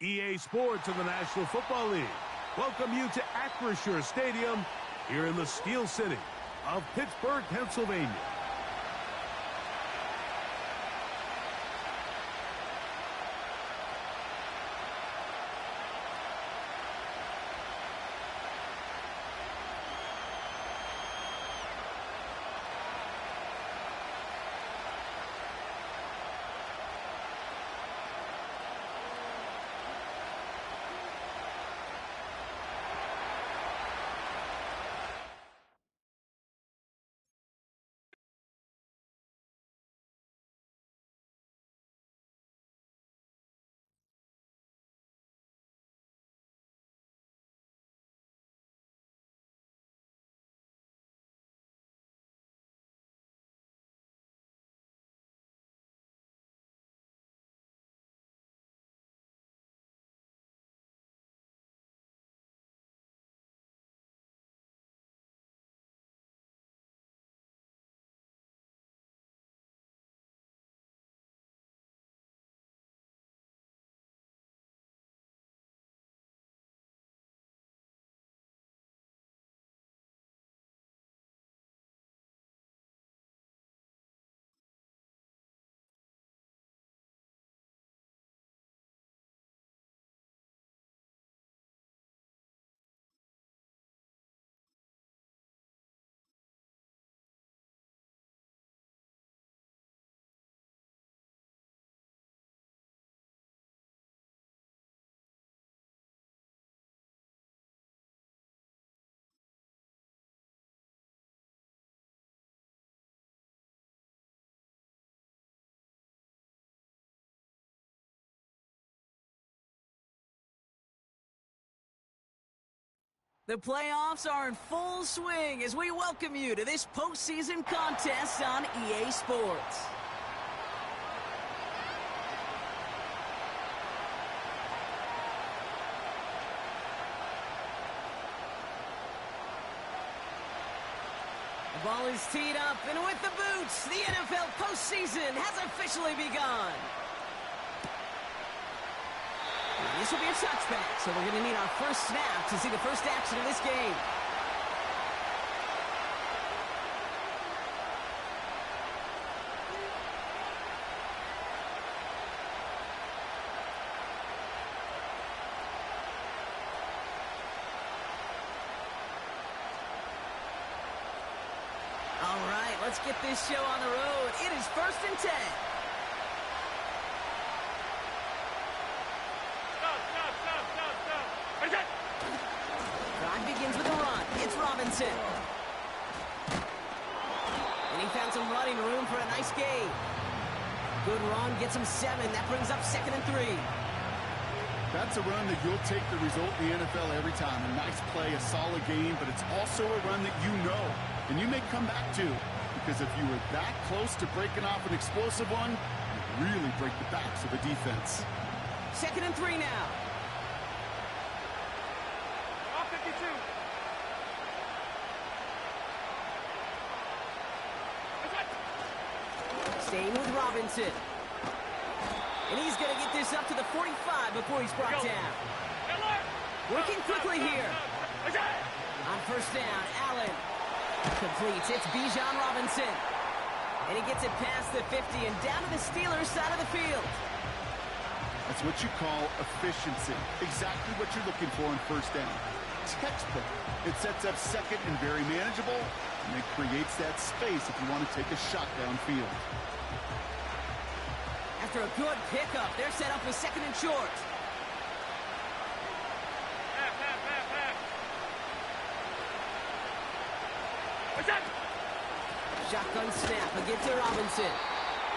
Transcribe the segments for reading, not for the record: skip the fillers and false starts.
EA Sports and the National Football League welcome you to Acrisure Stadium here in the Steel City of Pittsburgh, Pennsylvania. The playoffs are in full swing as we welcome you to this postseason contest on EA Sports. The ball is teed up, and with the boots, the NFL postseason has officially begun. This will be a touchback, so we're going to need our first snap to see the first action of this game. All right, let's get this show on the road. It is 1st and 10. Drive begins with a run. It's Robinson. And he found some running room for a nice gain. Good run, gets him 7. That brings up 2nd and 3. That's a run that you'll take the result in the NFL every time. A nice play, a solid game, but it's also a run that you know and you may come back to. Because if you were that close to breaking off an explosive one, you'd really break the backs of the defense. 2nd and 3 now. Staying with Robinson. And he's going to get this up to the 45 before he's brought down. Working quickly here. On 1st down, Allen completes. It's Bijan Robinson. And he gets it past the 50 and down to the Steelers' side of the field. That's what you call efficiency. Exactly what you're looking for in 1st down. Textbook. It sets up 2nd and very manageable, and it creates that space if you want to take a shot downfield. After a good pickup, they're set up with 2nd and short. Shotgun snap again to Robinson.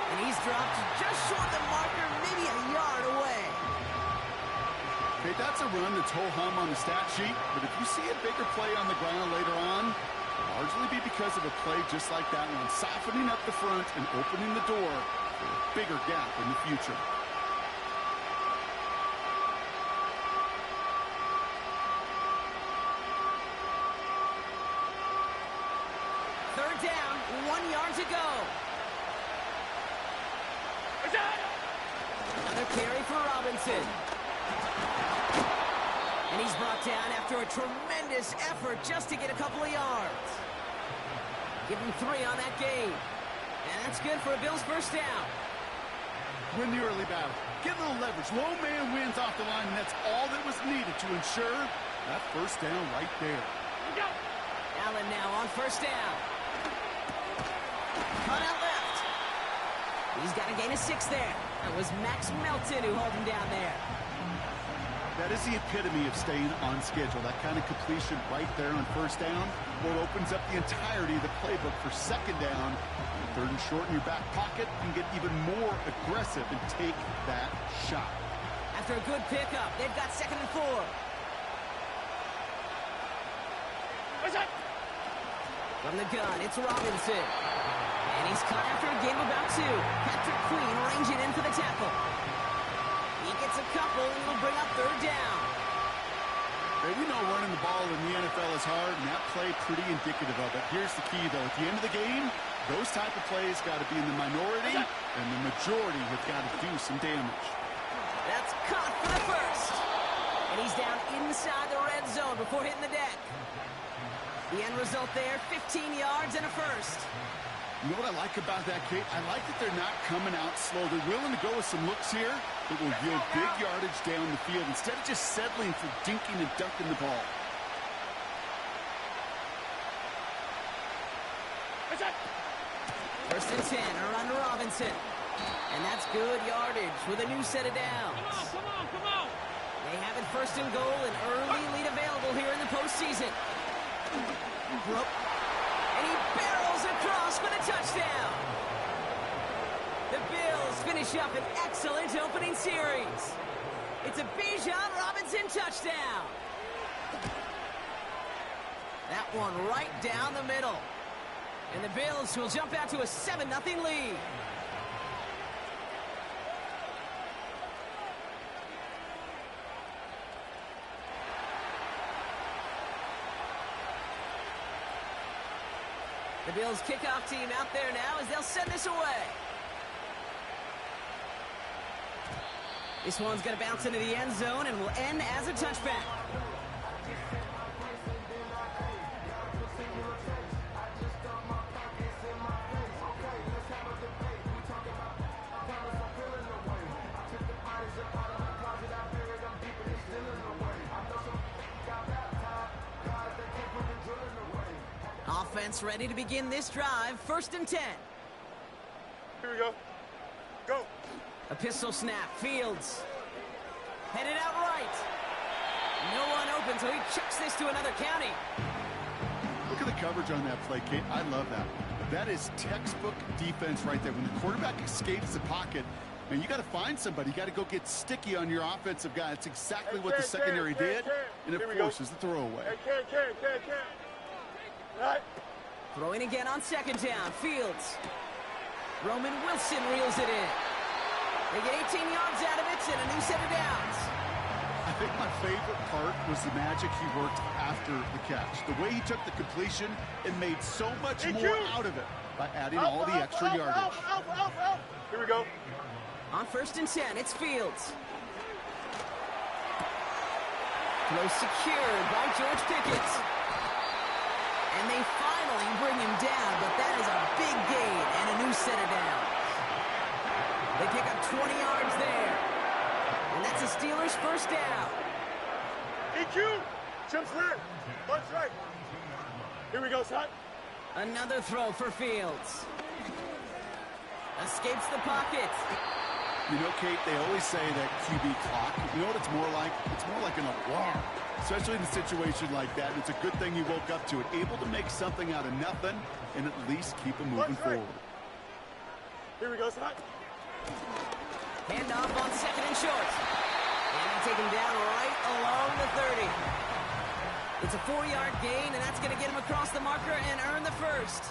And he's dropped just short the marker, maybe a yard away. Okay, that's a run that's ho-hum on the stat sheet, but if you see a bigger play on the ground later on, it'll largely be because of a play just like that one, softening up the front and opening the door for a bigger gap in the future. Third down, 1 yard to go. Another carry for Robinson. And he's brought down after a tremendous effort just to get a couple of yards. Give him 3 on that game. And that's good for a Bills first down. Win the early battle. Get a little leverage. Low man wins off the line, and that's all that was needed to ensure that first down right there. Allen now on first down. Cut out left. He's got a gain of 6 there. That was Max Melton who held him down there. That is the epitome of staying on schedule. That kind of completion right there on first down, well, opens up the entirety of the playbook for second down. Third and short in your back pocket, and get even more aggressive and take that shot. After a good pickup, they've got 2nd and 4. From the gun, it's Robinson. And he's cut after a gain of about 2. Patrick Queen ranging in for the tackle. He gets a couple, and it'll bring up 3rd down. Hey, we know running the ball in the NFL is hard, and that play pretty indicative of it. Here's the key, though. At the end of the game, those type of plays got to be in the minority, and the majority have got to do some damage. That's caught for the first. And he's down inside the red zone before hitting the deck. The end result there, 15 yards and a first. You know what I like about that, Kate? I like that they're not coming out slow. They're willing to go with some looks here that will yield big yardage down the field instead of just settling for dinking and dunking the ball. First and 10, a run to Robinson. And that's good yardage with a new set of downs. Come on. They have it 1st and goal, an early lead available here in the postseason. And he barrels across for the touchdown. The Bills finish up an excellent opening series. It's a Bijan Robinson touchdown. That one right down the middle. And the Bills will jump out to a 7-0 lead. The Bills kickoff team out there now as they'll send this away. This one's going to bounce into the end zone and will end as a touchback. Offense ready to begin this drive. 1st and 10. Here we go. Go. A pistol snap. Fields. Headed out right. No one open, so he chucks this to another county. Look at the coverage on that play, Kate. I love that. That is textbook defense right there. When the quarterback escapes the pocket, man, you got to find somebody. You got to go get sticky on your offensive guy. It's exactly what the secondary did, and it forces the throwaway. Right. Throwing again on 2nd down. Fields. Roman Wilson reels it in. They get 18 yards out of it and a new set of downs. I think my favorite part was the magic he worked after the catch. The way he took the completion and made so much more out of it by adding all the extra yardage. Here we go. On 1st and 10, it's Fields. Throw secured by George Pickens. And they finally bring him down, but that is a big gain and a new set of downs. They pick up 20 yards there. And that's a Steelers first down. EQ. Jumps left. Bunch right. Here we go, son. Another throw for Fields. Escapes the pocket. You know, Kate, they always say that QB clock. You know what it's more like? It's more like an alarm. Especially in a situation like that. It's a good thing you woke up to it. Able to make something out of nothing and at least keep them moving forward. Here we go, son. Handoff on 2nd and short. And they take him down right along the 30. It's a 4-yard gain, and that's going to get him across the marker and earn the first.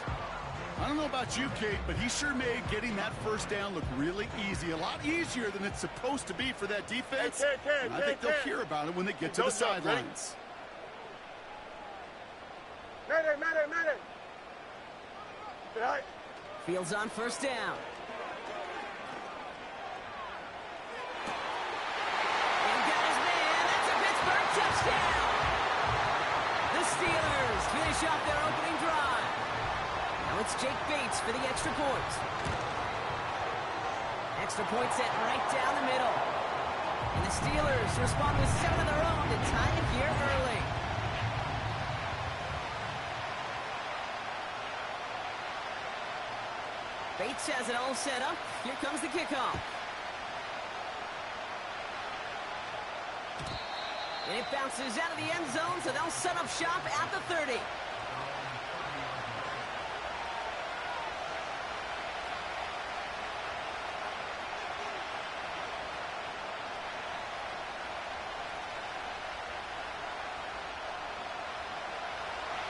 I don't know about you, Kate, but he sure made getting that first down look really easy. A lot easier than it's supposed to be for that defense. And I think they'll hear about it when they get to the sidelines. Mayday. Right. Fields on first down. And got his finish off their opening drive. Now it's Jake Bates for the extra point. Extra point set right down the middle. And the Steelers respond with 7 of their own to tie it here early. Bates has it all set up. Here comes the kickoff. And it bounces out of the end zone, so they'll set up shop at the 30.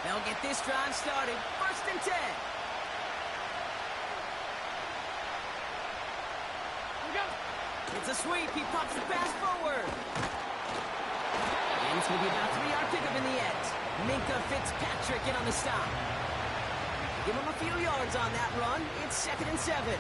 They'll get this drive started. 1st and 10. It's a sweep. He pops the pass forward. And it's going to be about 3-yard pickup in the end. Minka Fitzpatrick in on the stop. Give him a few yards on that run. It's 2nd and 7. You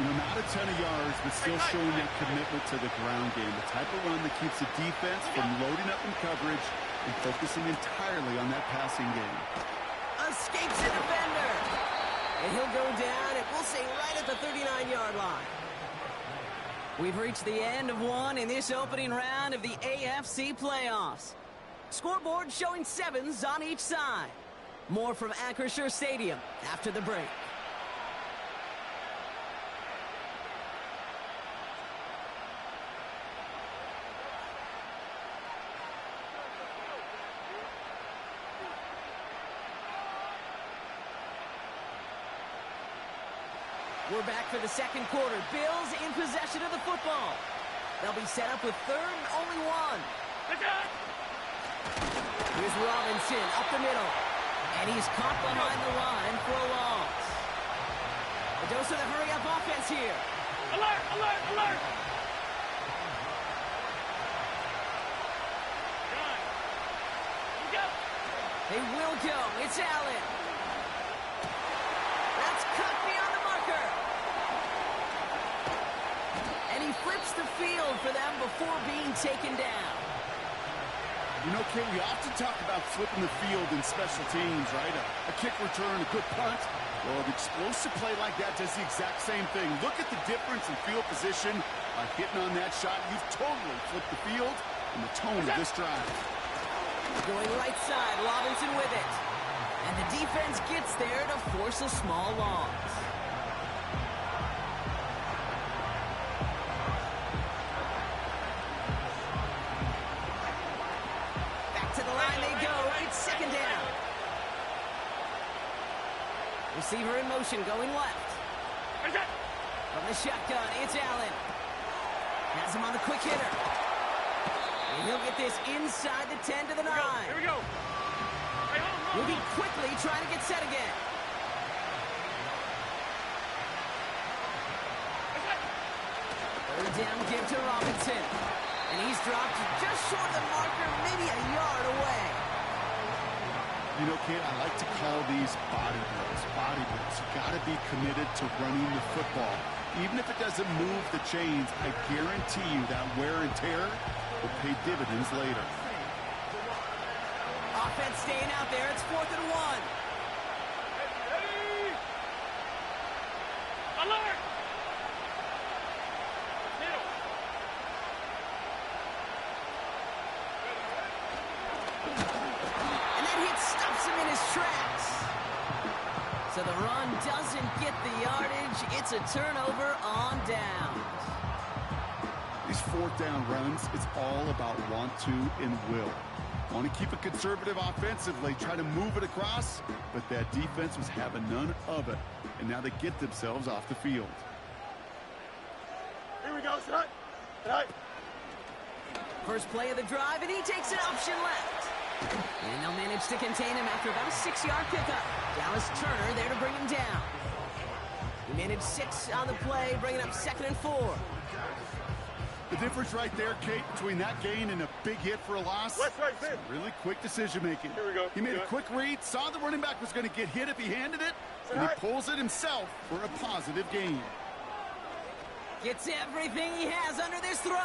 know, not a ton of yards, but still showing that commitment to the ground game. The type of run that keeps the defense from loading up in coverage and focusing entirely on that passing game. Escapes a defender. And he'll go down, and we'll say right at the 39-yard line. We've reached the end of one in this opening round of the AFC playoffs. Scoreboard showing 7s on each side. More from Acrisure Stadium after the break. We're back for the second quarter. Bills in possession of the football. They'll be set up with 3rd and only 1. Here's Robinson up the middle. And he's caught behind the line for a loss. A dose of the hurry-up offense here. Alert! Alert! Alert! They will go. It's Allen. That's cut beyond the marker. And he flips the field for them before being taken down. You know, Kate, we often talk about flipping the field in special teams, right? A kick return, a good punt. Well, an explosive play like that does the exact same thing. Look at the difference in field position. By hitting on that shot, you've totally flipped the field and the tone of this drive. Going right side, Robinson with it. And the defense gets there to force a small loss. Back to the line they go. It's 2nd down. Receiver in motion going left. From the shotgun, it's Allen. Has him on the quick hitter. And he'll get this inside the 10 to the 9. Here we go. Moving quickly, trying to get set again. Third down give to Robinson. And he's dropped just short of the marker, maybe a yard away. You know, Kate, I like to call these body drills. Body drills. You got to be committed to running the football. Even if it doesn't move the chains, I guarantee you that wear and tear will pay dividends later. Offense staying out there. It's 4th and 1. Ready? Alert! Middle. And that hit stops him in his tracks. So the run doesn't get the yardage. It's a turnover on downs. These 4th down runs, it's all about want to and will. Want to keep it conservative offensively, try to move it across, but that defense was having none of it. And now they get themselves off the field. Here we go, son. Right. First play of the drive, and he takes an option left. And they'll manage to contain him after about a 6-yard pickup. Dallas Turner there to bring him down. He managed 6 on the play, bringing up 2nd and 4. The difference right there, Kate, between that gain and a big hit for a loss, West, right, fit. really quick decision-making. Here we go. He made a quick read, saw the running back was going to get hit if he handed it, and he pulls it himself for a positive gain. Gets everything he has under this throw. The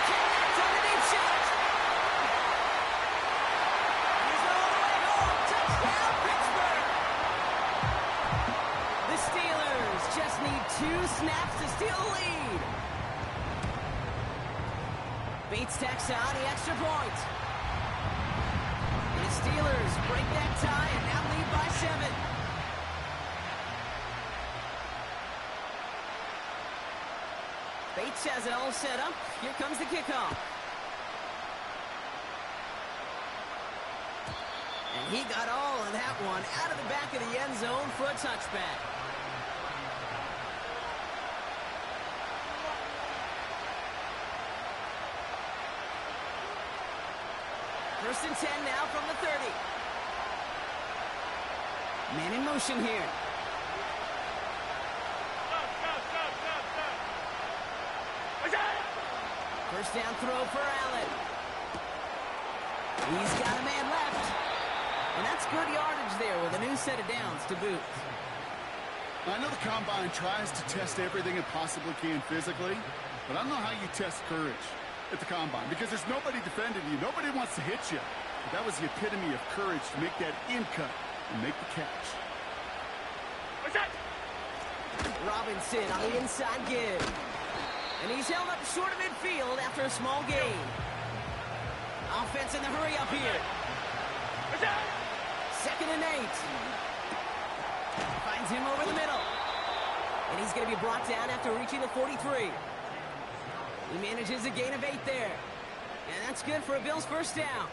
kick on the deep shot. 2 snaps to steal the lead. Bates tacks on the extra point. And the Steelers break that tie and now lead by 7. Bates has it all set up. Here comes the kickoff. And he got all of that one out of the back of the end zone for a touchback. First and 10 now from the 30. Man in motion here. First down throw for Allen. He's got a man left. And that's good yardage there with a new set of downs to boot. I know the Combine tries to test everything it possibly can physically, but I don't know how you test courage at the Combine because there's nobody defending you. Nobody wants to hit you. But that was the epitome of courage to make that in cut and make the catch. What's that? Robinson on the inside give. And he's held up short of midfield after a small gain. Offense in the hurry up here. What's that? 2nd and 8. Finds him over the middle. And he's going to be brought down after reaching the 43. He manages a gain of 8 there. And that's good for a Bills first down.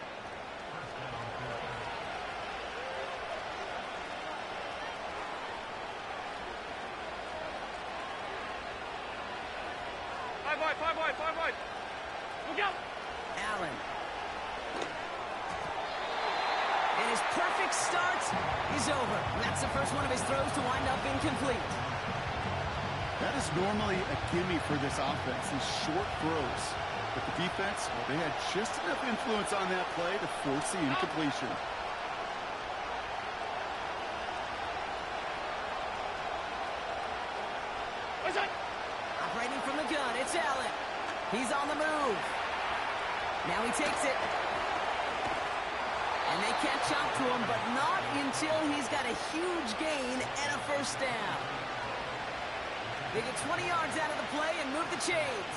Five wide. Look out. Allen. And his perfect start is over. And that's the first one of his throws to wind up incomplete. That is normally a gimme for this offense, these short throws. But the defense, well, they had just enough influence on that play to force the incompletion. What's that? Operating from the gun, it's Allen. He's on the move. Now he takes it. And they catch up to him, but not until he's got a huge gain and a first down. They get 20 yards out of the play and move the chains.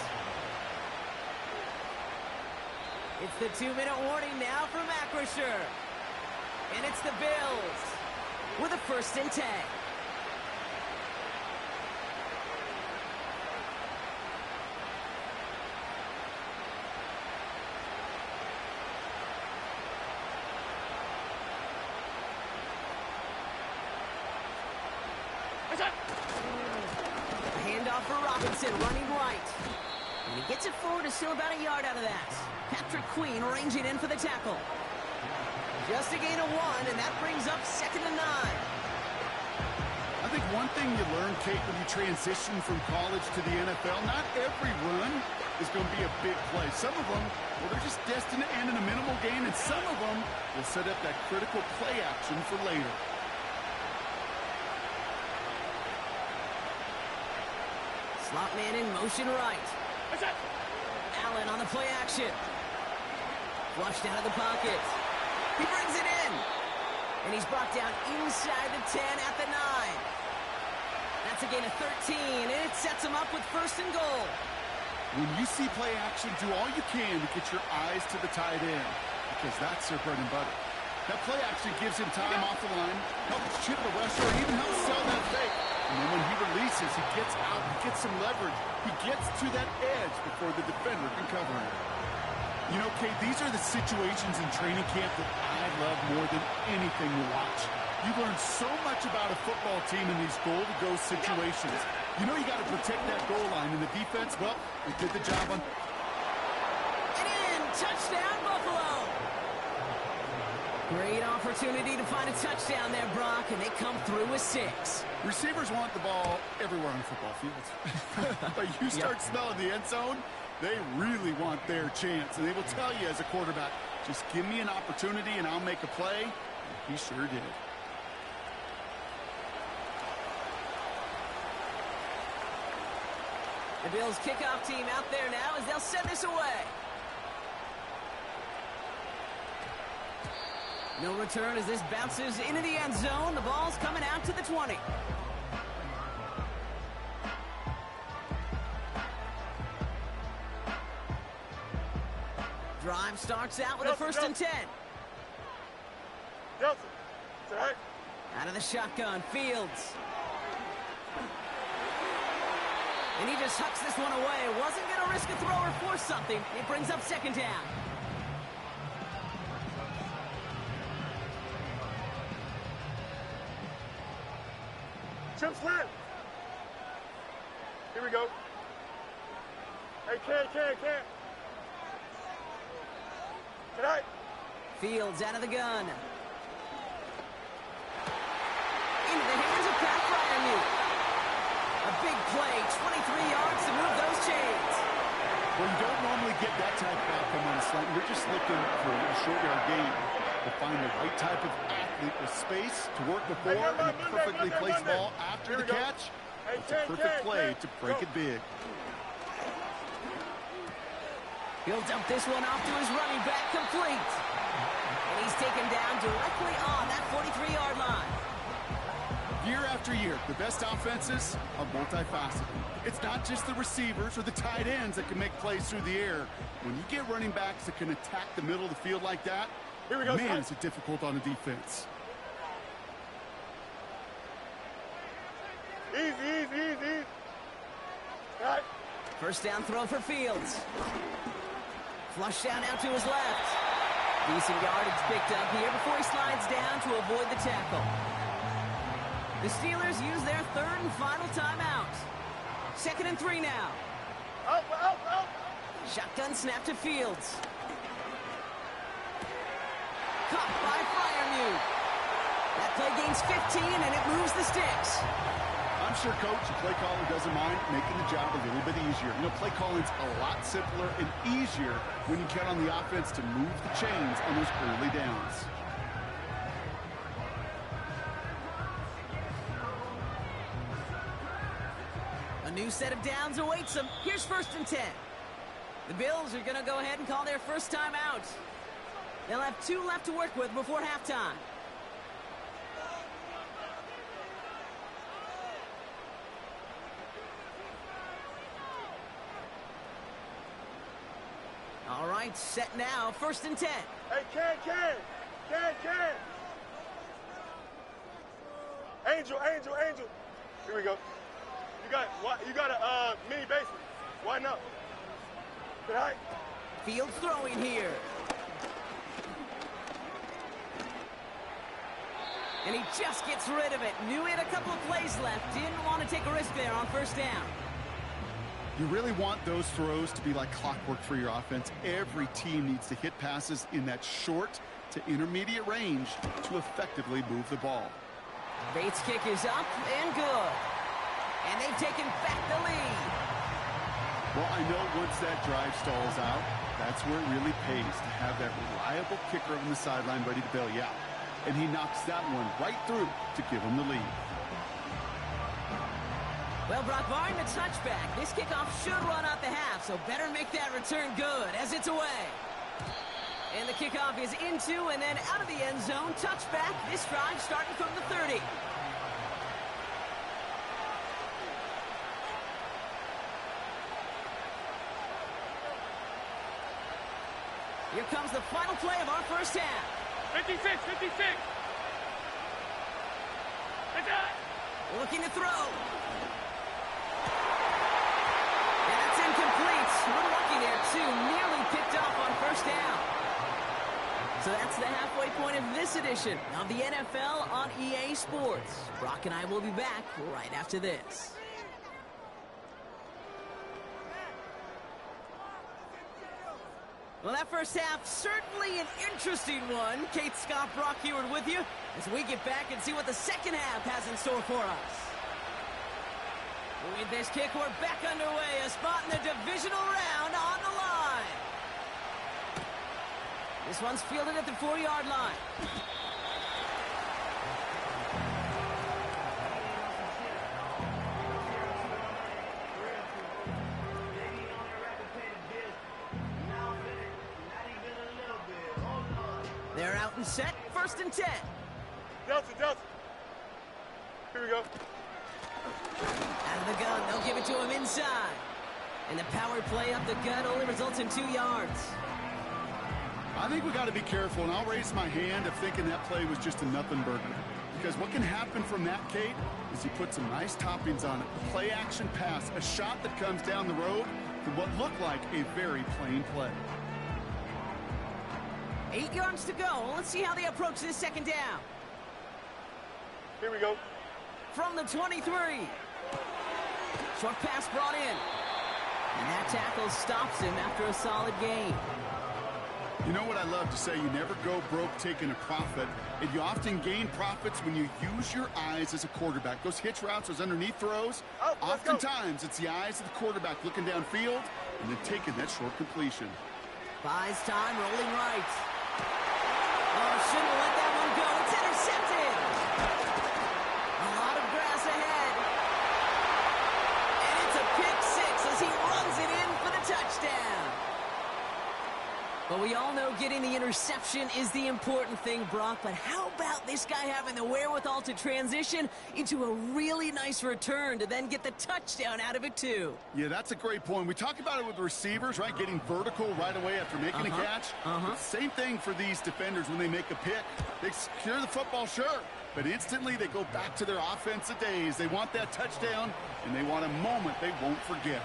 It's the 2-minute warning now from Acrisure. And it's the Bills with a 1st and 10. Handoff for Robinson, running right. And he gets it forward to still about a yard out of that. Patrick Queen ranging in for the tackle. Just a gain of 1, and that brings up 2nd and 9. I think one thing you learn, Kate, when you transition from college to the NFL, not every run is going to be a big play. Some of them, well, they're just destined to end in a minimal gain, and some of them will set up that critical play action for later. Slot man in motion right. What's that? Allen on the play action. Flushed out of the pocket. He brings it in. And he's brought down inside the 10 at the 9. That's a gain of 13, and it sets him up with 1st and goal. When you see play action, do all you can to get your eyes to the tight end, because that's their bread and butter. That play action gives him time off the line, helps chip a rusher, or even helps sell that fake. And then when he releases, he gets out, he gets some leverage. He gets to that edge before the defender can cover him. You know, Kate, these are the situations in training camp that I love more than anything to watch. You learn so much about a football team in these goal-to-go situations. You know you got to protect that goal line, and the defense, well, they did the job on... And in, touchdown, Buffalo! Great opportunity to find a touchdown there, Brock, and they come through with 6. Receivers want the ball everywhere on the football field. But you start smelling the end zone, they really want their chance. And they will tell you as a quarterback, just give me an opportunity and I'll make a play. And he sure did. The Bills kickoff team out there now as they'll send this away. No return as this bounces into the end zone. The ball's coming out to the 20. Drive starts out with a first and 10. Delta. It's all right. Out of the shotgun, Fields. And he just hucks this one away. Wasn't going to risk a throw or force something. It brings up second down. Chip slant. Here we go. Hey, can. Tonight. Fields out of the gun. Into the hands of Pat Fryermuth. A big play, 23 yards to move those chains. Well, you don't normally get that type of outcome on a slant. You're just looking for a short yard gain to find the right type of athlete with space to work before and a perfectly placed ball after the catch. It's a perfect play to break it big. He'll dump this one off to his running back, complete. And he's taken down directly on that 43-yard line. Year after year, the best offenses are multifaceted. It's not just the receivers or the tight ends that can make plays through the air. When you get running backs that can attack the middle of the field like that, here we go, man, is it difficult on the defense. Easy. All right. First down throw for Fields. Flush down out to his left. Decent yardage picked up here before he slides down to avoid the tackle. The Steelers use their third and final timeout. 2nd and 3 now. Out. Shotgun snap to Fields. Caught by Fryermuth. That play gains 15 and it moves the sticks. I'm sure coach and play caller doesn't mind making the job a little bit easier. You know, play calling's a lot simpler and easier when you count on the offense to move the chains on those early downs. A new set of downs awaits them. Here's 1st and 10. The Bills are going to go ahead and call their first time out. They'll have 2 left to work with before halftime. All right, set now. 1st and 10. Hey, can. Angel. Here we go. You got a mini basement. Why not? Good height. Fields throwing here. And he just gets rid of it. Knew he had a couple of plays left. Didn't want to take a risk there on 1st down. You really want those throws to be like clockwork for your offense. Every team needs to hit passes in that short to intermediate range to effectively move the ball. Bates' kick is up and good. And they've taken back the lead. Well, I know once that drive stalls out, that's where it really pays to have that reliable kicker on the sideline ready to bail you out. And he knocks that one right through to give him the lead. Well, Brock, barring the touchback, this kickoff should run out the half, so better make that return good as it's away. And the kickoff is into and then out of the end zone. Touchback, this drive starting from the 30. Here comes the final play of our first half. 56. Looking to throw. And that's incomplete. A little lucky there, too. Nearly picked off on 1st down. So that's the halfway point of this edition of the NFL on EA Sports. Brock and I will be back right after this. Well, that first half, certainly an interesting one. Kate Scott, Brock Heward with you as we get back and see what the second half has in store for us. With this kick, we're back underway. A spot in the divisional round on the line. This one's fielded at the 4-yard line. They're out and set. 1st and 10. Delta. Here we go. Out of the gun. They'll give it to him inside. And the power play up the gut only results in 2 yards. I think we got to be careful, and I'll raise my hand of thinking that play was just a nothing burger. Because what can happen from that, Kate, is you put some nice toppings on it. A play-action pass, a shot that comes down the road from what looked like a very plain play. 8 yards to go. Let's see how they approach this second down. Here we go. From the 23. Short pass brought in. And that tackle stops him after a solid gain. You know what I love to say? You never go broke taking a profit, and you often gain profits when you use your eyes as a quarterback. Those hitch routes, those underneath throws, oftentimes it's the eyes of the quarterback looking downfield and then taking that short completion. Buys time, rolling right. Oh, shouldn't let that one go. It's intercepted. A lot of grass ahead. And it's a pick six as he runs it in for the touchdown. But we all know getting the interception is the important thing, Brock. But how about this guy having the wherewithal to transition into a really nice return to then get the touchdown out of it, too? Yeah, that's a great point. We talk about it with the receivers, right? Getting vertical right away after making a catch. Same thing for these defenders when they make a pick. They secure the football, sure. But instantly they go back to their offensive days. They want that touchdown, and they want a moment they won't forget.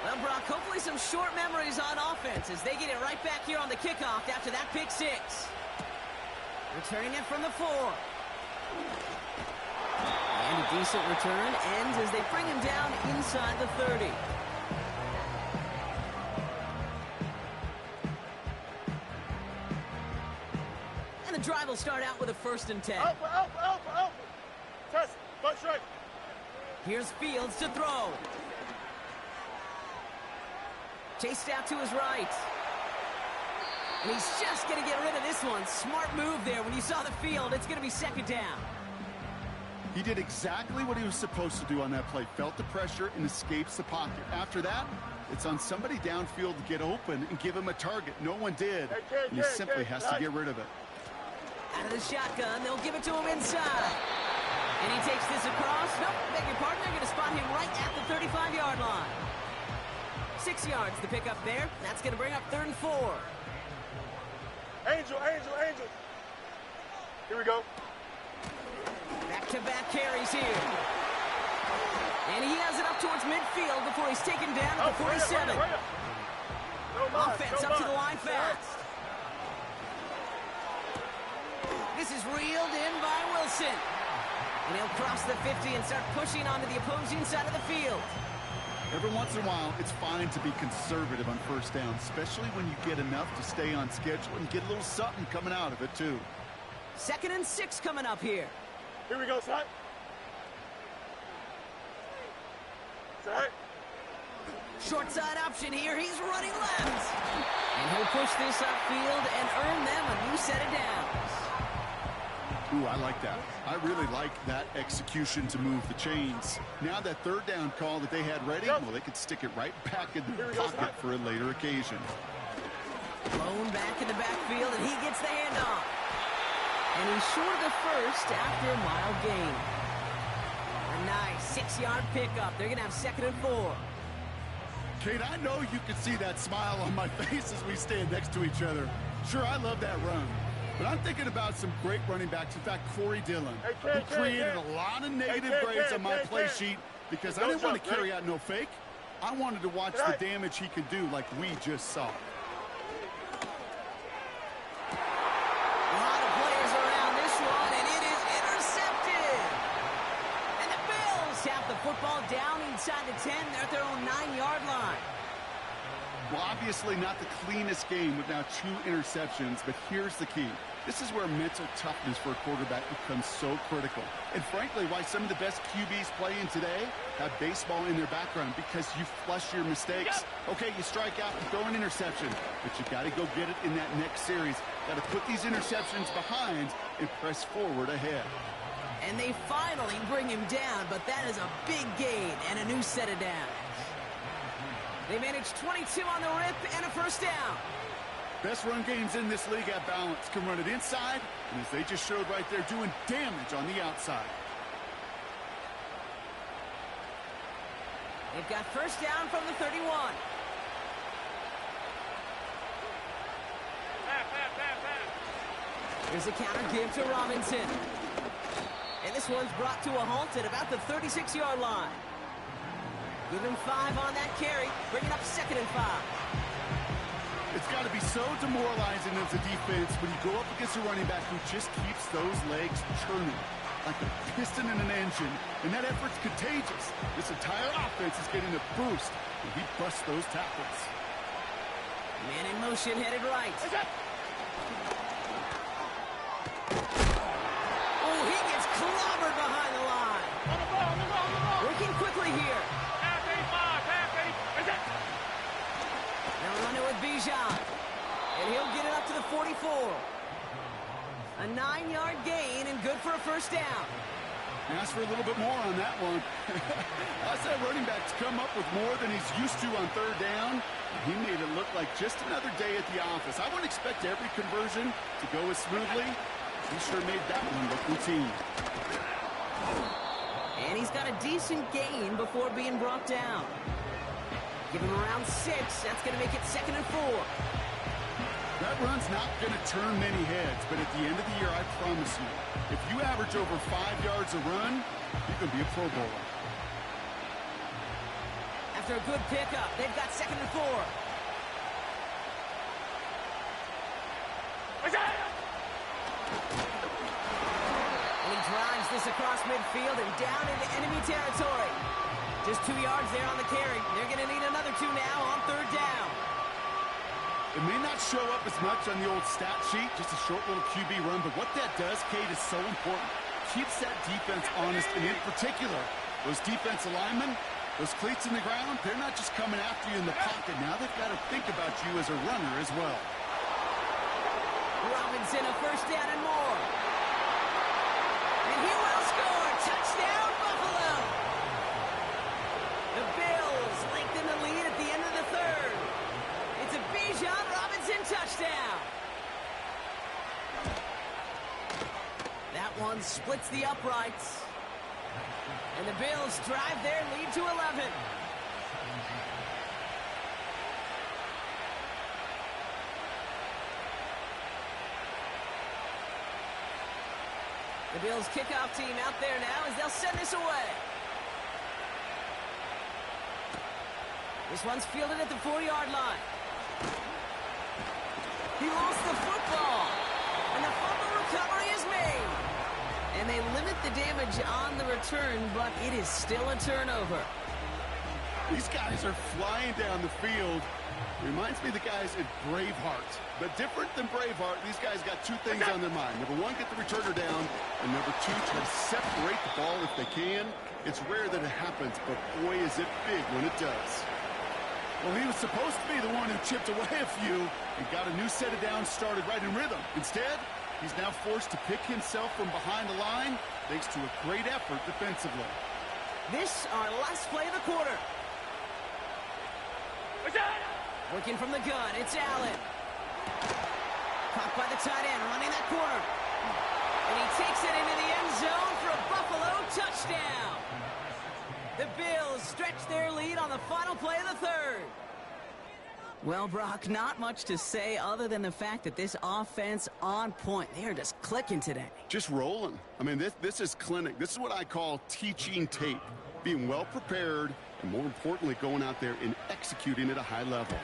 Well, Brock, hopefully some short memories on offense as they get it right back here on the kickoff after that pick six. Returning it from the 4. And a decent return ends as they bring him down inside the 30. And the drive will start out with a 1st and 10. Alpha. Test. Butt straight. Here's Fields to throw. Chased out to his right. And he's just going to get rid of this one. Smart move there. When you saw the field, it's going to be 2nd down. He did exactly what he was supposed to do on that play. Felt the pressure and escapes the pocket. After that, it's on somebody downfield to get open and give him a target. No one did. And he simply has to get rid of it. Out of the shotgun, they'll give it to him inside. And he takes this across. Nope, beg your pardon. They're going to spot him right at the 35-yard line. 6 yards to pick up there. That's going to bring up 3rd and 4. Angel. Here we go. Back-to-back carries here. And he has it up towards midfield before he's taken down at the 47. Offense up to the line fast. This is reeled in by Wilson. And he'll cross the 50 and start pushing onto the opposing side of the field. Every once in a while, it's fine to be conservative on 1st down, especially when you get enough to stay on schedule and get a little something coming out of it, too. 2nd and 6 coming up here. Here we go, Side. Short side option here. He's running left. And he'll push this upfield and earn them a new set of downs. Ooh, I like that. I really like that execution to move the chains. Now that 3rd down call that they had ready, well, they could stick it right back in the pocket for a later occasion. Blown back in the backfield, and he gets the handoff. And he's short of the 1st after a mild gain. A nice 6-yard pickup. They're going to have 2nd and 4. Kate, I know you can see that smile on my face as we stand next to each other. Sure, I love that run. But I'm thinking about some great running backs. In fact, Corey Dillon, who created a lot of negative grades on my play sheet because I didn't want to carry out no fake. I wanted to watch the damage he could do like we just saw. A lot of players around this one, and it is intercepted. And the Bills tap the football down inside the 10. They're at their own 9-yard line. Well, obviously not the cleanest game with now 2 interceptions, but here's the key. This is where mental toughness for a quarterback becomes so critical. And frankly, why some of the best QBs playing today have baseball in their background, because you flush your mistakes. Okay, you strike out and throw an interception, but you got to go get it in that next series. Got to put these interceptions behind and press forward ahead. And they finally bring him down, but that is a big gain and a new set of downs. They managed 22 on the rip and a 1st down. Best run games in this league at balance. Can run it inside, and as they just showed right there, doing damage on the outside. They've got 1st down from the 31. Here's a counter give to Robinson. And this one's brought to a halt at about the 36-yard line. Give him 5 on that carry, bringing up 2nd and 5. It's got to be so demoralizing as a defense when you go up against a running back who just keeps those legs churning like a piston in an engine, and that effort's contagious. This entire offense is getting a boost when he busts those tackles. Man in motion, headed right. Oh, he gets clobbered behind the line. Working quickly here. They'll run it with Bijan. And he'll get it up to the 44. A 9-yard gain and good for a first down. Ask for a little bit more on that one. I said running back's come up with more than he's used to on 3rd down. He made it look like just another day at the office. I wouldn't expect every conversion to go as smoothly. He sure made that one look routine. And he's got a decent gain before being brought down. Give him around 6. That's going to make it 2nd and 4. That run's not going to turn many heads, but at the end of the year, I promise you, if you average over 5 yards a run, you're going to be a Pro Bowler. After a good pickup, they've got 2nd and 4. And he drives this across midfield and down into enemy territory. Just 2 yards there on the carry. They're going to need another 2 now on 3rd down. It may not show up as much on the old stat sheet, just a short little QB run, but what that does, Kate, is so important. Keeps that defense honest, and in particular, those defensive linemen, those cleats in the ground, they're not just coming after you in the pocket. Now they've got to think about you as a runner as well. Robinson, a first down and more. And he will score. Touchdown, Buffalo. The Bills lengthen the lead at the end of the 3rd. It's a Bijan Robinson touchdown. That one splits the uprights. And the Bills drive their lead to 11. The Bills kickoff team out there now as they'll send this away. This one's fielded at the 4-yard line. He lost the football. And the fumble recovery is made. And they limit the damage on the return, but it is still a turnover. These guys are flying down the field. Reminds me of the guys at Braveheart. But different than Braveheart, these guys got 2 things on their mind. Number 1, get the returner down. And number 2, try to separate the ball if they can. It's rare that it happens, but boy, is it big when it does. Well, he was supposed to be the one who chipped away a few and got a new set of downs started right in rhythm. Instead, he's now forced to pick himself from behind the line thanks to a great effort defensively. This our last play of the quarter. Working from the gun, it's Allen. Caught by the tight end, running that corner. And he takes it into the end zone for a Buffalo touchdown. The Bills stretch their lead on the final play of the 3rd. Well, Brock, not much to say other than the fact that this offense on point. They are just clicking today. Just rolling. I mean, this is clinic. This is what I call teaching tape. Being well prepared, and more importantly, going out there and executing at a high level.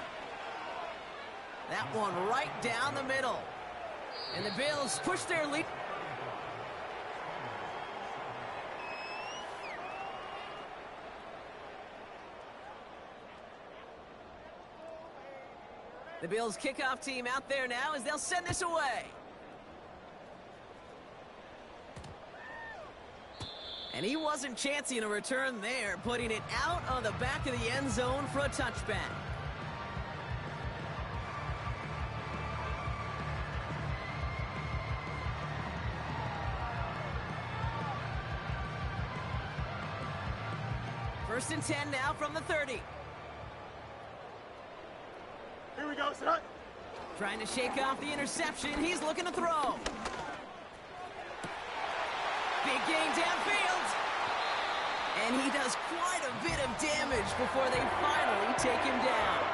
That one right down the middle. And the Bills push their lead. The Bills kickoff team out there now as they'll send this away. And he wasn't chancing a return there, putting it out on the back of the end zone for a touchback. First and 10 now from the 30. Here we go, son. Trying to shake off the interception. He's looking to throw. Big gain downfield. And he does quite a bit of damage before they finally take him down.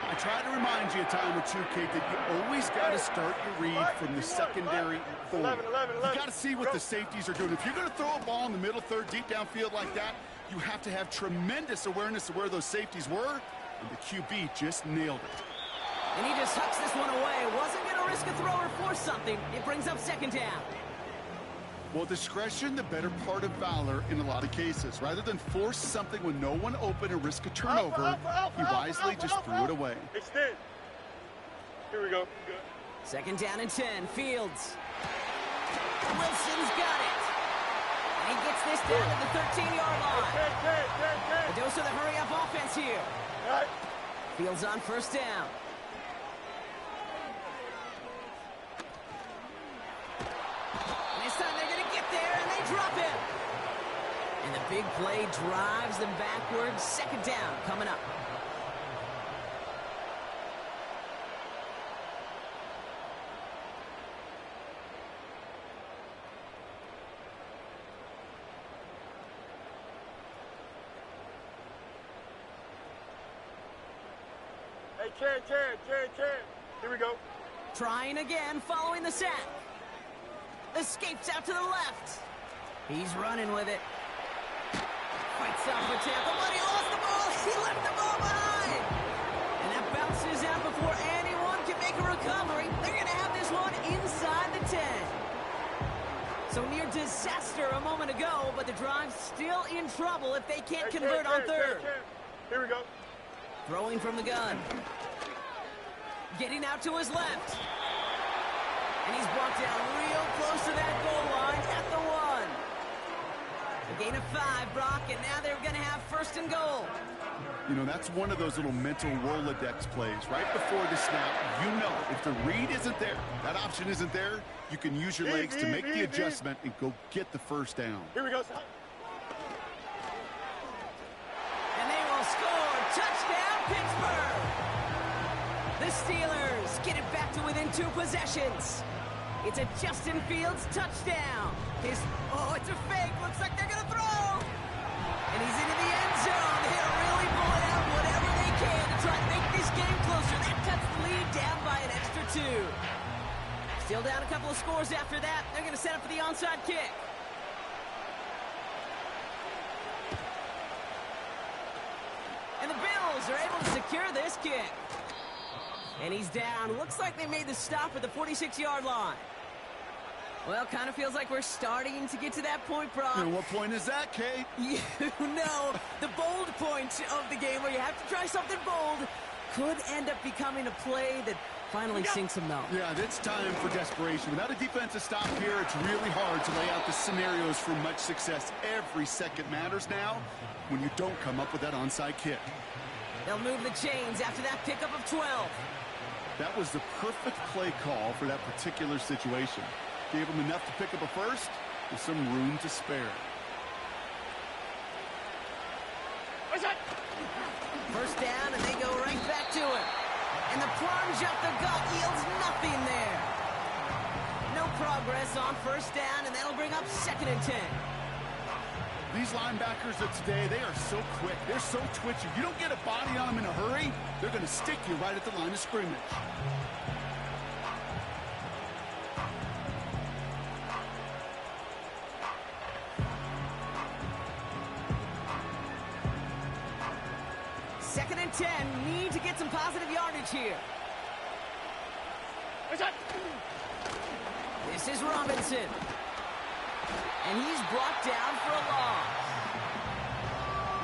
I try to remind you a time or two, Kate, that you always got to start your read from the secondary forward. You got to see what the safeties are doing. If you're going to throw a ball in the middle third, deep downfield like that, you have to have tremendous awareness of where those safeties were, and the QB just nailed it. And he just hucks this one away. Wasn't going to risk a throw or force something. It brings up second down. Well, discretion, the better part of valor in a lot of cases. Rather than force something with no one open and risk a turnover, he wisely just threw it away. Extend. Here we go. Good. Second down and 10. Fields. Wilson's got it. And he gets this down to the 13-yard line. A dose of the hurry-up offense here. All right. Fields on first down. This time they're going to get there, and they drop him. And the big play drives them backwards. Second down coming up. Hey, Ken. Here we go. Trying again, following the sack. Escapes out to the left. He's running with it. Fights out for tackle, but he lost the ball. He left the ball behind. And that bounces out before anyone can make a recovery. They're going to have this one inside the 10. So near disaster a moment ago, but the drive's still in trouble if they can't convert on third. Here we go. Throwing from the gun. Getting out to his left. And he's brought down real close to that goal line at the 1. A gain of 5, Brock, and now they're going to have first and goal. You know, that's one of those little mental Rolodex plays. Right before the snap, you know if the read isn't there, that option isn't there, you can use your legs to make the adjustment and go get the first down. Here we go, son. And they will score. Touchdown, Pittsburgh. The Steelers get it back to within 2 possessions. It's a Justin Fields touchdown. It's a fake. Looks like they're going to throw. And he's into the end zone. They're really pulling out whatever they can to try to make this game closer. That cuts the lead down by an extra 2. Still down a couple of scores after that. They're going to set up for the onside kick. And the Bills are able to secure this kick. And he's down. Looks like they made the stop at the 46-yard line. Well, kind of feels like we're starting to get to that point, Brock. And what point is that, Kate? You know, the bold point of the game where you have to try something bold could end up becoming a play that finally sinks them though. Yeah, it's time for desperation. Without a defensive stop here, it's really hard to lay out the scenarios for much success. Every second matters now when you don't come up with that onside kick. They'll move the chains after that pickup of 12. That was the perfect play call for that particular situation. Gave them enough to pick up a first with some room to spare. First down, and they go right back to it. And the plunge up the gut yields nothing there. No progress on first down, and that'll bring up second and 10. These linebackers of today, they are so quick. They're so twitchy. You don't get a body on them in a hurry, they're going to stick you right at the line of scrimmage. Second and 10, need to get some positive yardage here. This is Robinson. And he's brought down for a loss.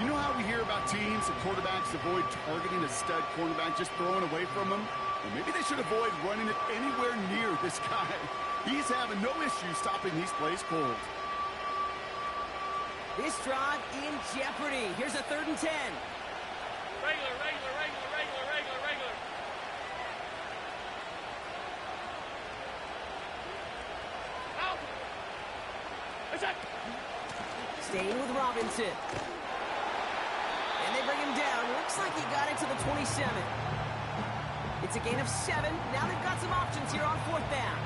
You know how we hear about teams and quarterbacks avoid targeting a stud cornerback, just throwing away from him? Well, maybe they should avoid running it anywhere near this guy. He's having no issue stopping these plays cold. This drive in jeopardy. Here's a third and 10. Regular. Out. Staying with Robinson. And they bring him down. Looks like he got into the 27. It's a gain of 7. Now they've got some options here on fourth down.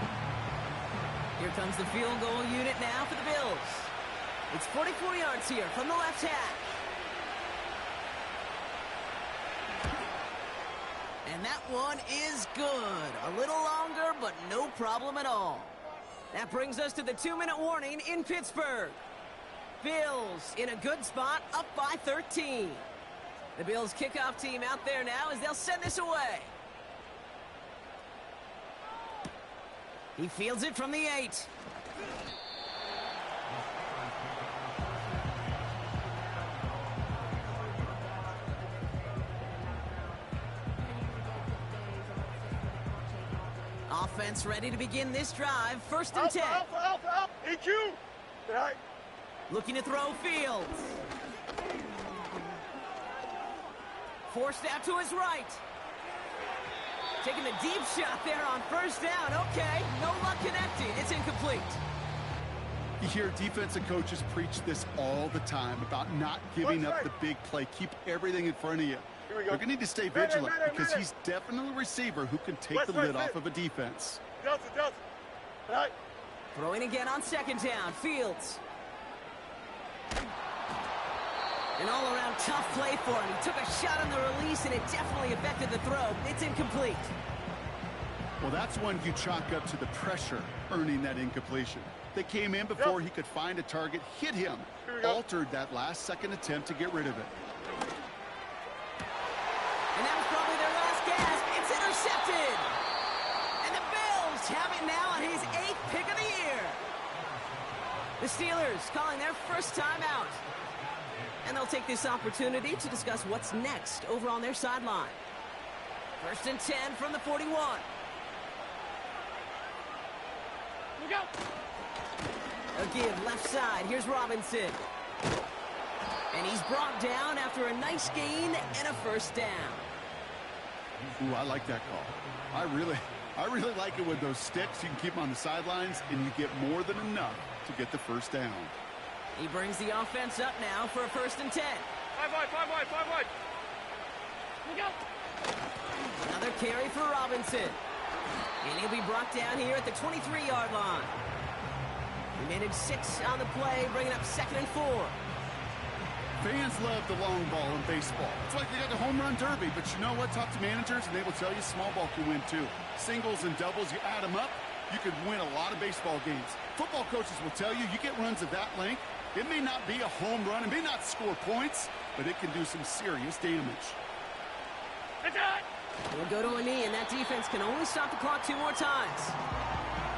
Here comes the field goal unit now for the Bills. It's 44 yards here from the left hash. And And that one is good. A little longer, but no problem at all. That brings us to the 2-minute warning in Pittsburgh. Bills in a good spot, up by 13. The Bills kickoff team out there now as they'll send this away. He fields it from the 8. Offense ready to begin this drive. First and 10. Alpha. EQ. All right. Looking to throw Fields. Forced out to his right. Taking the deep shot there on first down. Okay, no luck connecting. It's incomplete. You hear defensive coaches preach this all the time about not giving up the big play. Keep everything in front of you. Here we go. They're going to need to stay vigilant because he's definitely a receiver who can take the lid off of a defense. Delta. All right. Throwing again on second down. Fields. An all-around tough play for him. He took a shot on the release, and it definitely affected the throw. It's incomplete. Well, that's one you chalk up to the pressure earning that incompletion. They came in before he could find a target, hit him, altered that last-second attempt to get rid of it. And that was probably their last gasp. It's intercepted. And the Bills have it now on his 8th pick of the year. The Steelers calling their first time out. And they'll take this opportunity to discuss what's next over on their sideline. First and 10 from the 41. Look out! A give left side. Here's Robinson. And he's brought down after a nice gain and a first down. Ooh, I like that call. I really like it with those sticks. You can keep them on the sidelines, and you get more than enough to get the first down. He brings the offense up now for a first and 10. 5 wide. Look out! Another carry for Robinson. And he'll be brought down here at the 23-yard line. He managed 6 on the play, bringing up 2nd and 4. Fans love the long ball in baseball. It's like they got the home run derby, but you know what? Talk to managers, and they will tell you small ball can win too. Singles and doubles, you add them up, you could win a lot of baseball games. Football coaches will tell you, you get runs of that length, it may not be a home run, it may not score points, but it can do some serious damage. We'll go to a knee, and that defense can only stop the clock 2 more times.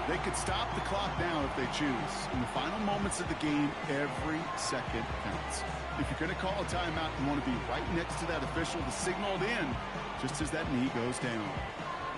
They could stop the clock now if they choose. In the final moments of the game, every second counts. If you're going to call a timeout, you want to be right next to that official to signal it in just as that knee goes down.